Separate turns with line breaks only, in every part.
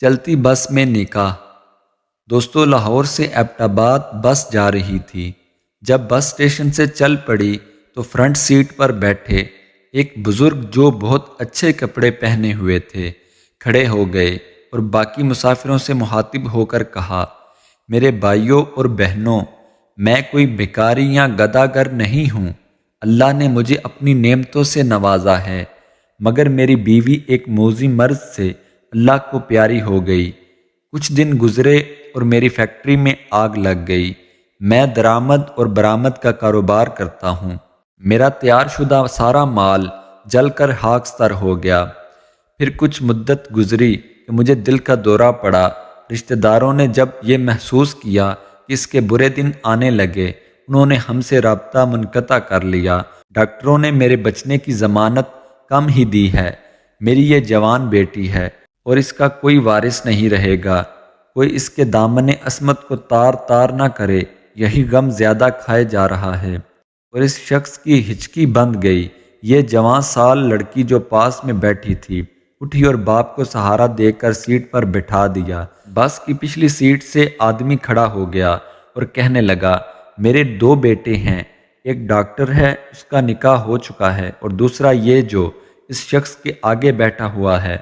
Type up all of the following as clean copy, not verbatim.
چلتی بس میں نکاح۔ دوستو، لاہور سے ایبٹ آباد بس جا رہی تھی۔ جب بس اسٹیشن سے چل پڑی تو فرنٹ سیٹ پر بیٹھے ایک بزرگ جو بہت اچھے کپڑے پہنے ہوئے تھے کھڑے ہو گئے اور باقی مسافروں سے مخاطب ہو کر کہا، میرے بھائیوں اور بہنوں، میں کوئی بھکاری یا گداگر نہیں ہوں۔ اللہ نے مجھے اپنی نعمتوں سے نوازا ہے، مگر میری بیوی ایک موذی مرض سے اللہ کو پیاری ہو گئی۔ کچھ دن گزرے اور میری فیکٹری میں آگ لگ گئی۔ میں درآمد اور برآمد کا کاروبار کرتا ہوں۔ میرا تیار شدہ سارا مال جل کر خاکستر ہو گیا۔ پھر کچھ مدت گزری کہ مجھے دل کا دورہ پڑا۔ رشتہ داروں نے جب یہ محسوس کیا کہ اس کے برے دن آنے لگے، انہوں نے ہم سے رابطہ منقطع کر لیا۔ ڈاکٹروں نے میرے بچنے کی ضمانت کم ہی دی ہے۔ میری یہ جوان بیٹی ہے اور اس کا کوئی وارث نہیں رہے گا۔ کوئی اس کے دامن عصمت کو تار تار نہ کرے، یہی غم زیادہ کھائے جا رہا ہے۔ اور اس شخص کی ہچکی بند گئی۔ یہ جوان سال لڑکی جو پاس میں بیٹھی تھی اٹھی اور باپ کو سہارا دے کر سیٹ پر بٹھا دیا۔ بس کی پچھلی سیٹ سے آدمی کھڑا ہو گیا اور کہنے لگا، میرے دو بیٹے ہیں، ایک ڈاکٹر ہے، اس کا نکاح ہو چکا ہے، اور دوسرا یہ جو اس شخص کے آگے بیٹھا ہوا ہے،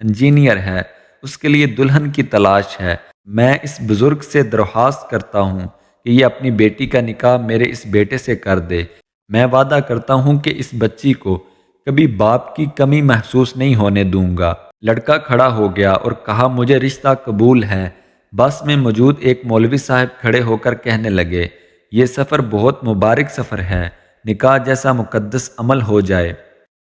انجینئر ہے، اس کے لیے دلہن کی تلاش ہے۔ میں اس بزرگ سے درخواست کرتا ہوں کہ یہ اپنی بیٹی کا نکاح میرے اس بیٹے سے کر دے۔ میں وعدہ کرتا ہوں کہ اس بچی کو کبھی باپ کی کمی محسوس نہیں ہونے دوں گا۔ لڑکا کھڑا ہو گیا اور کہا، مجھے رشتہ قبول ہے۔ بس میں موجود ایک مولوی صاحب کھڑے ہو کر کہنے لگے، یہ سفر بہت مبارک سفر ہے، نکاح جیسا مقدس عمل ہو جائے،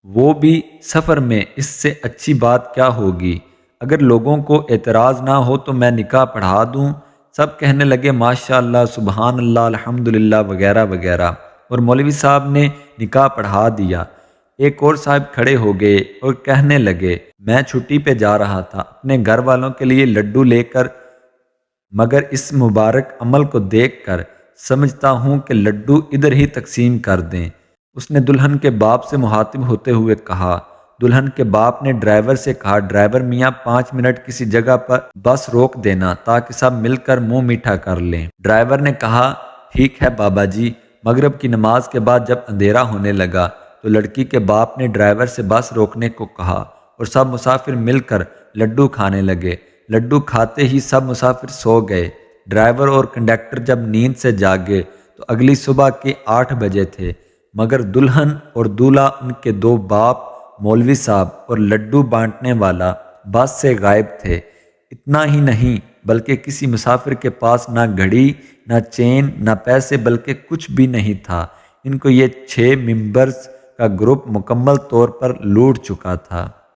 وہ بھی سفر میں، اس سے اچھی بات کیا ہوگی؟ اگر لوگوں کو اعتراض نہ ہو تو میں نکاح پڑھا دوں۔ سب کہنے لگے، ماشاء اللہ، سبحان اللہ، الحمدللہ وغیرہ وغیرہ، اور مولوی صاحب نے نکاح پڑھا دیا۔ ایک اور صاحب کھڑے ہو گئے اور کہنے لگے، میں چھٹی پہ جا رہا تھا اپنے گھر والوں کے لیے لڈو لے کر، مگر اس مبارک عمل کو دیکھ کر سمجھتا ہوں کہ لڈو ادھر ہی تقسیم کر دیں۔ اس نے دلہن کے باپ سے مخاطب ہوتے ہوئے کہا۔ دلہن کے باپ نے ڈرائیور سے کہا، ڈرائیور میاں 5 منٹ کسی جگہ پر بس روک دینا تاکہ سب مل کر منہ میٹھا کر لیں۔ ڈرائیور نے کہا، ٹھیک ہے بابا جی۔ مغرب کی نماز کے بعد جب اندھیرا ہونے لگا تو لڑکی کے باپ نے ڈرائیور سے بس روکنے کو کہا اور سب مسافر مل کر لڈو کھانے لگے۔ لڈو کھاتے ہی سب مسافر سو گئے۔ ڈرائیور اور کنڈکٹر جب نیند سے جاگے تو اگلی صبح کے 8 بجے تھے، مگر دلہن اور دولہا، ان کے 2 باپ، مولوی صاحب اور لڈو بانٹنے والا بس سے غائب تھے۔ اتنا ہی نہیں بلکہ کسی مسافر کے پاس نہ گھڑی، نہ چین، نہ پیسے، بلکہ کچھ بھی نہیں تھا۔ ان کو یہ 6 ممبرز کا گروپ مکمل طور پر لوٹ چکا تھا۔